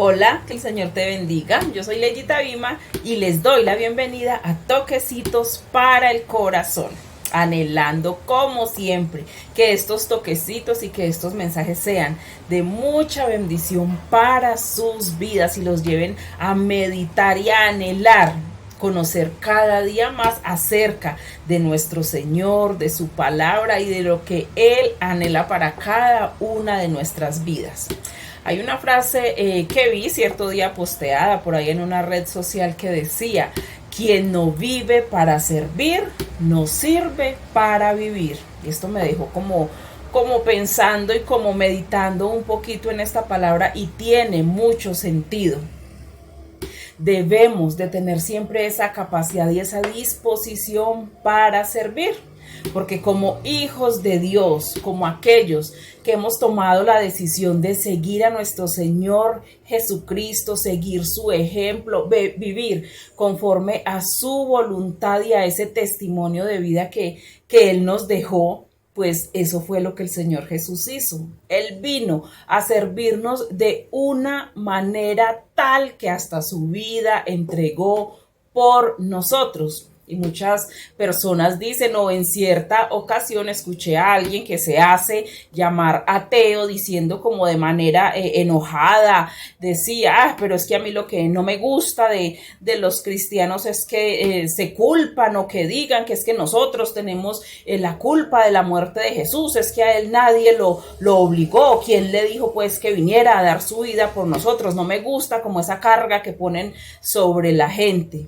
Hola, que el Señor te bendiga. Yo soy Leyita Vima y les doy la bienvenida a Toquecitos para el Corazón, anhelando como siempre que estos toquecitos y que estos mensajes sean de mucha bendición para sus vidas y los lleven a meditar y a anhelar conocer cada día más acerca de nuestro Señor, de su palabra y de lo que Él anhela para cada una de nuestras vidas. Hay una frase que vi cierto día posteada por ahí en una red social que decía: quien no vive para servir, no sirve para vivir. Y esto me dejó como pensando y como meditando un poquito en esta palabra, y tiene mucho sentido. Debemos de tener siempre esa capacidad y esa disposición para servir, porque como hijos de Dios, como aquellos que hemos tomado la decisión de seguir a nuestro Señor Jesucristo, seguir su ejemplo, vivir conforme a su voluntad y a ese testimonio de vida que Él nos dejó, pues eso fue lo que el Señor Jesús hizo. Él vino a servirnos de una manera tal que hasta su vida entregó por nosotros. Y muchas personas dicen, o en cierta ocasión escuché a alguien que se hace llamar ateo diciendo como de manera enojada, decía, pero es que a mí lo que no me gusta de los cristianos es que se culpan o que digan que es que nosotros tenemos la culpa de la muerte de Jesús, es que a él nadie lo obligó, ¿quién le dijo pues que viniera a dar su vida por nosotros? No me gusta como esa carga que ponen sobre la gente.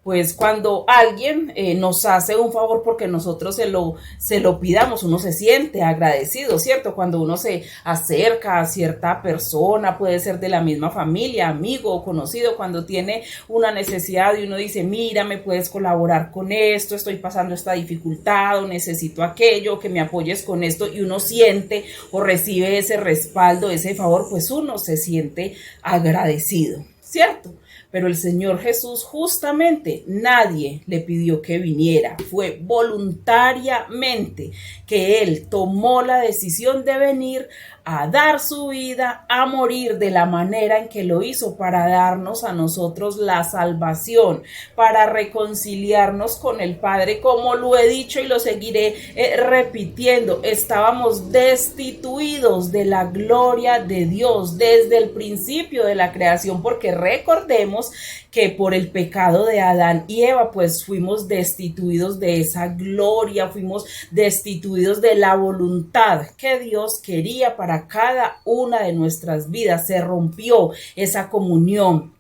Pues cuando alguien nos hace un favor porque nosotros se lo pidamos, uno se siente agradecido, ¿cierto? Cuando uno se acerca a cierta persona, puede ser de la misma familia, amigo o conocido, cuando tiene una necesidad y uno dice, mira, me puedes colaborar con esto, estoy pasando esta dificultad o necesito aquello, que me apoyes con esto, y uno siente o recibe ese respaldo, ese favor, pues uno se siente agradecido, ¿cierto? Pero el Señor Jesús justamente nadie le pidió que viniera. Fue voluntariamente que Él tomó la decisión de venir a dar su vida, a morir de la manera en que lo hizo, para darnos a nosotros la salvación, para reconciliarnos con el Padre. Como lo he dicho y lo seguiré repitiendo, estábamos destituidos de la gloria de Dios desde el principio de la creación, porque recordemos que por el pecado de Adán y Eva, pues fuimos destituidos de esa gloria, fuimos destituidos de la voluntad que Dios quería para cada una de nuestras vidas. Se rompió esa comunión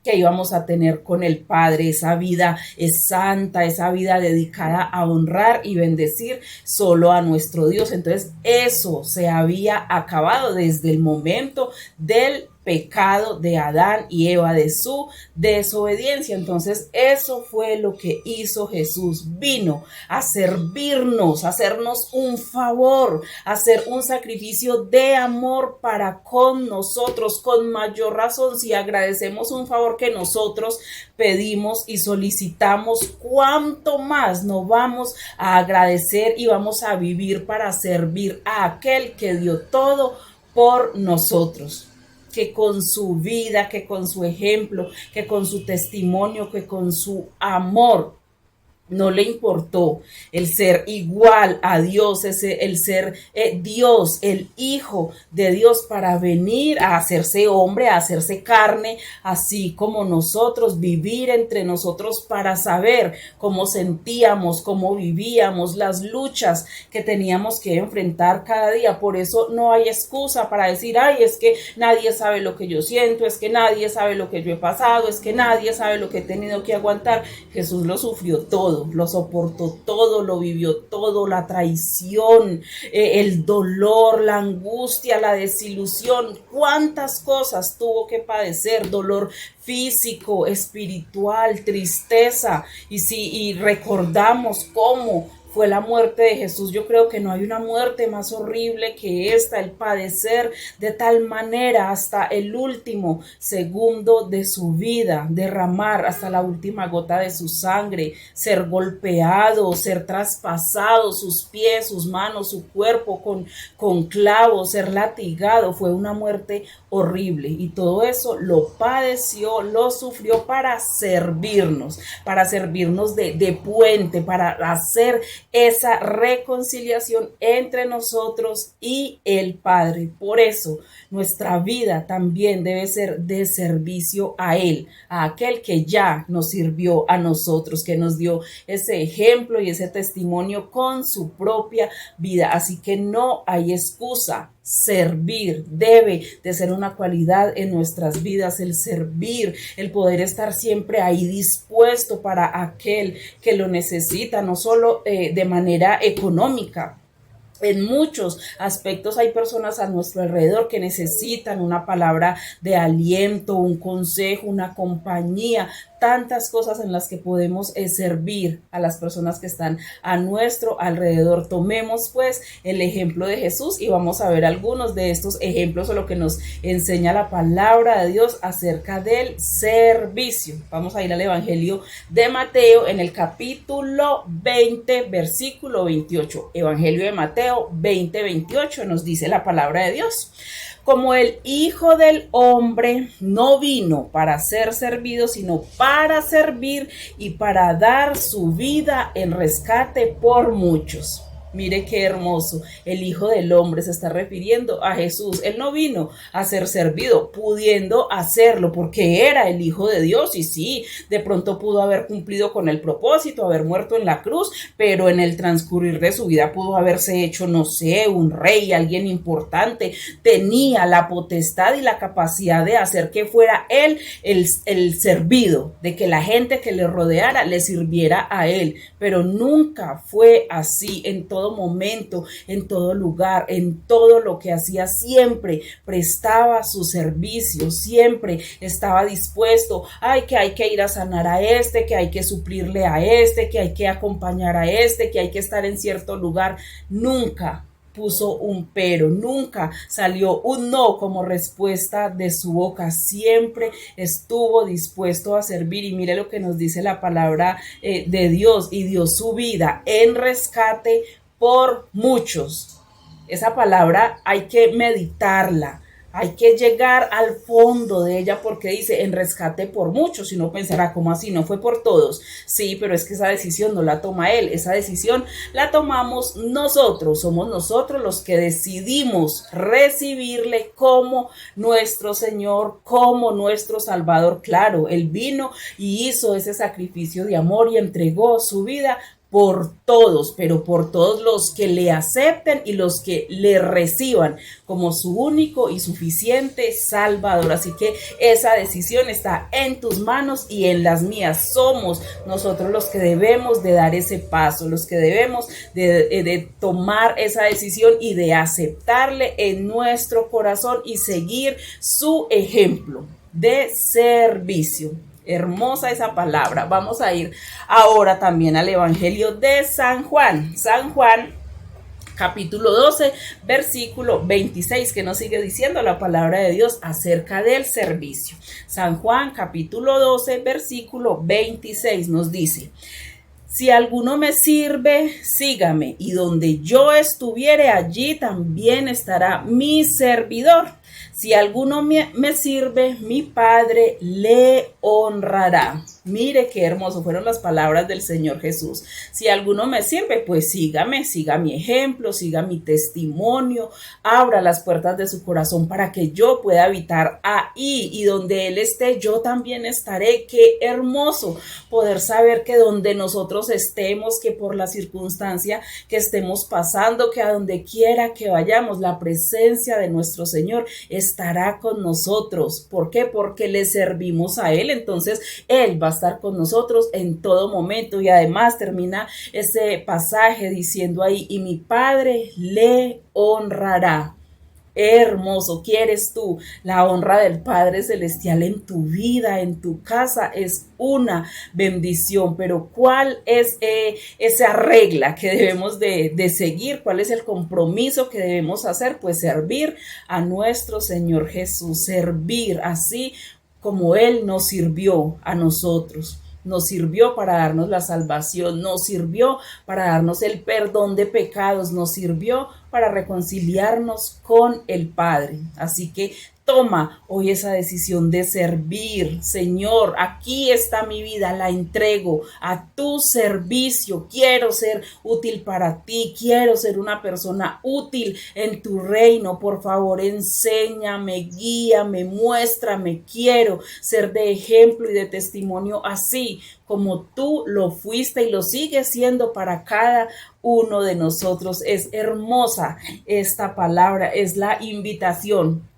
que íbamos a tener con el Padre. Esa vida es santa, esa vida dedicada a honrar y bendecir solo a nuestro Dios. Entonces eso se había acabado desde el momento del pecado de Adán y Eva, de su desobediencia. Entonces eso fue lo que hizo Jesús. Vino a servirnos, a hacernos un favor, a hacer un sacrificio de amor para con nosotros. Con mayor razón, si agradecemos un favor que nosotros pedimos y solicitamos, cuánto más nos vamos a agradecer y vamos a vivir para servir a aquel que dio todo por nosotros, que con su vida, que con su ejemplo, que con su testimonio, que con su amor, no le importó el ser igual a Dios, el ser Dios, el Hijo de Dios, para venir a hacerse hombre, a hacerse carne, así como nosotros, vivir entre nosotros para saber cómo sentíamos, cómo vivíamos, las luchas que teníamos que enfrentar cada día. Por eso no hay excusa para decir, ay, es que nadie sabe lo que yo siento, es que nadie sabe lo que yo he pasado, es que nadie sabe lo que he tenido que aguantar. Jesús lo sufrió todo, lo soportó todo, lo vivió todo, la traición, el dolor, la angustia, la desilusión, cuántas cosas tuvo que padecer, dolor físico, espiritual, tristeza. Y recordamos cómo fue la muerte de Jesús. Yo creo que no hay una muerte más horrible que esta, el padecer de tal manera hasta el último segundo de su vida, derramar hasta la última gota de su sangre, ser golpeado, ser traspasado, sus pies, sus manos, su cuerpo con clavos, ser latigado. Fue una muerte horrible y todo eso lo padeció, lo sufrió para servirnos de puente, para hacer esa reconciliación entre nosotros y el Padre. Por eso nuestra vida también debe ser de servicio a Él, a aquel que ya nos sirvió a nosotros, que nos dio ese ejemplo y ese testimonio con su propia vida. Así que no hay excusa. Servir debe de ser una cualidad en nuestras vidas, el servir, el poder estar siempre ahí dispuesto para aquel que lo necesita, no solo de manera económica. En muchos aspectos hay personas a nuestro alrededor que necesitan una palabra de aliento, un consejo, una compañía, tantas cosas en las que podemos servir a las personas que están a nuestro alrededor. Tomemos pues el ejemplo de Jesús y vamos a ver algunos de estos ejemplos o lo que nos enseña la palabra de Dios acerca del servicio. Vamos a ir al Evangelio de Mateo en el capítulo 20, versículo 28. Evangelio de Mateo 20, 28 nos dice la palabra de Dios. Como el Hijo del Hombre no vino para ser servido, sino para servir y para dar su vida en rescate por muchos. Mire qué hermoso, el Hijo del Hombre se está refiriendo a Jesús. Él no vino a ser servido, pudiendo hacerlo porque era el Hijo de Dios y sí, de pronto pudo haber cumplido con el propósito, haber muerto en la cruz, pero en el transcurrir de su vida pudo haberse hecho, no sé, un rey, alguien importante. Tenía la potestad y la capacidad de hacer que fuera él el servido, de que la gente que le rodeara le sirviera a él, pero nunca fue así. En todo momento, en todo lugar, en todo lo que hacía, siempre prestaba su servicio, siempre estaba dispuesto. Que hay que ir a sanar a este, que hay que suplirle a este, que hay que acompañar a este, que hay que estar en cierto lugar. Nunca puso un pero, nunca salió un no como respuesta de su boca, siempre estuvo dispuesto a servir. Y mire lo que nos dice la palabra de Dios: y dio su vida en rescate por muchos. Esa palabra hay que meditarla, hay que llegar al fondo de ella, porque dice en rescate por muchos. Y uno pensará, ¿cómo así? ¿No fue por todos? Sí, pero es que esa decisión no la toma él, esa decisión la tomamos nosotros. Somos nosotros los que decidimos recibirle como nuestro Señor, como nuestro Salvador. Claro, él vino y hizo ese sacrificio de amor y entregó su vida por todos, pero por todos los que le acepten y los que le reciban como su único y suficiente Salvador. Así que esa decisión está en tus manos y en las mías. Somos nosotros los que debemos de dar ese paso, los que debemos de tomar esa decisión y de aceptarle en nuestro corazón y seguir su ejemplo de servicio. Hermosa esa palabra. Vamos a ir ahora también al Evangelio de San Juan. San Juan, capítulo 12, versículo 26, que nos sigue diciendo la palabra de Dios acerca del servicio. San Juan, capítulo 12, versículo 26 nos dice: si alguno me sirve, sígame, y donde yo estuviere, allí también estará mi servidor. Si alguno me sirve, mi Padre le honrará. Mire qué hermoso fueron las palabras del Señor Jesús. Si alguno me sirve, pues sígame, siga mi ejemplo, siga mi testimonio, abra las puertas de su corazón para que yo pueda habitar ahí, y donde Él esté, yo también estaré. Qué hermoso poder saber que donde nosotros estemos, que por la circunstancia que estemos pasando, que a donde quiera que vayamos, la presencia de nuestro Señor estará con nosotros. ¿Por qué? Porque le servimos a Él, entonces Él va a estar con nosotros en todo momento. Y además termina ese pasaje diciendo ahí: y mi Padre le honrará. hermoso. ¿Quieres tú la honra del Padre Celestial en tu vida, en tu casa? Es una bendición, pero ¿cuál es esa regla que debemos de seguir? ¿Cuál es el compromiso que debemos hacer? Pues servir a nuestro Señor Jesús, servir así como Él nos sirvió a nosotros. Nos sirvió para darnos la salvación, nos sirvió para darnos el perdón de pecados, nos sirvió para reconciliarnos con el Padre. Así que toma hoy esa decisión de servir. Señor, aquí está mi vida, la entrego a tu servicio. Quiero ser útil para ti, quiero ser una persona útil en tu reino. Por favor, enséñame, guíame, muéstrame. Quiero ser de ejemplo y de testimonio así como tú lo fuiste y lo sigues siendo para cada uno de nosotros. Es hermosa esta palabra, es la invitación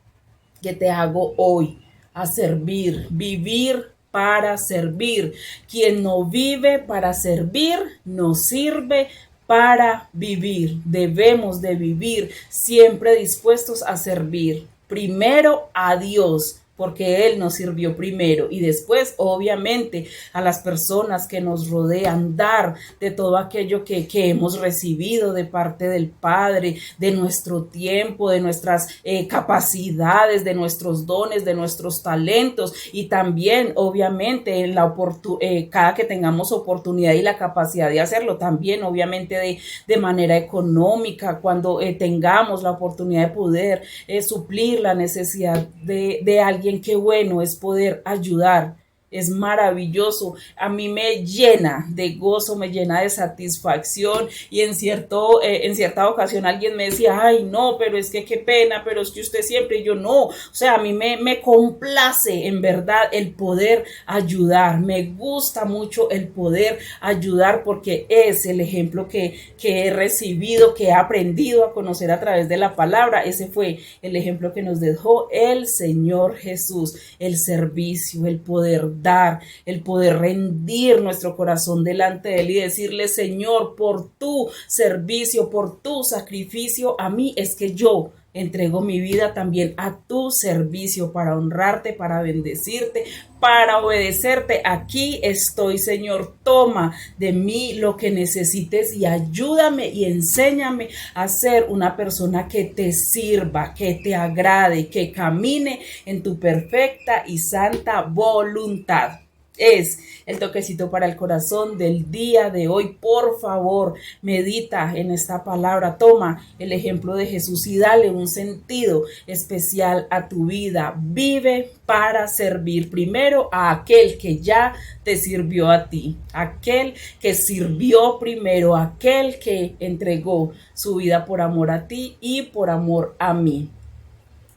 que te hago hoy a servir, vivir para servir. Quien no vive para servir, no sirve para vivir. Debemos de vivir siempre dispuestos a servir. Primero a Dios, porque Él nos sirvió primero, y después obviamente a las personas que nos rodean, dar de todo aquello que hemos recibido de parte del Padre, de nuestro tiempo, de nuestras capacidades, de nuestros dones, de nuestros talentos, y también obviamente en cada que tengamos oportunidad y la capacidad de hacerlo, también obviamente de manera económica, cuando tengamos la oportunidad de poder suplir la necesidad de alguien. Qué bueno es poder ayudar. Es maravilloso. A mí me llena de gozo, me llena de satisfacción, y en cierta ocasión alguien me decía, ay no, pero es que qué pena, pero es que usted siempre, y yo no, o sea, a mí me complace en verdad el poder ayudar, me gusta mucho el poder ayudar, porque es el ejemplo que he recibido, que he aprendido a conocer a través de la palabra. Ese fue el ejemplo que nos dejó el Señor Jesús, el servicio, el poder dar, el poder rendir nuestro corazón delante de Él y decirle, Señor, por tu servicio, por tu sacrificio, a mí es que yo entrego mi vida también a tu servicio para honrarte, para bendecirte, para obedecerte. Aquí estoy, Señor, toma de mí lo que necesites y ayúdame y enséñame a ser una persona que te sirva, que te agrade, que camine en tu perfecta y santa voluntad. Es el toquecito para el corazón del día de hoy. Por favor, medita en esta palabra, toma el ejemplo de Jesús y dale un sentido especial a tu vida. Vive para servir primero a aquel que ya te sirvió a ti, aquel que sirvió primero, aquel que entregó su vida por amor a ti y por amor a mí.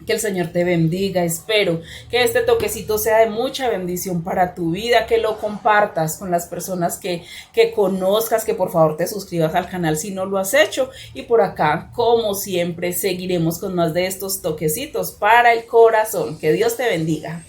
Que el Señor te bendiga. Espero que este toquecito sea de mucha bendición para tu vida, que lo compartas con las personas que conozcas, que por favor te suscribas al canal si no lo has hecho. Y por acá, como siempre, seguiremos con más de estos toquecitos para el corazón. Que Dios te bendiga.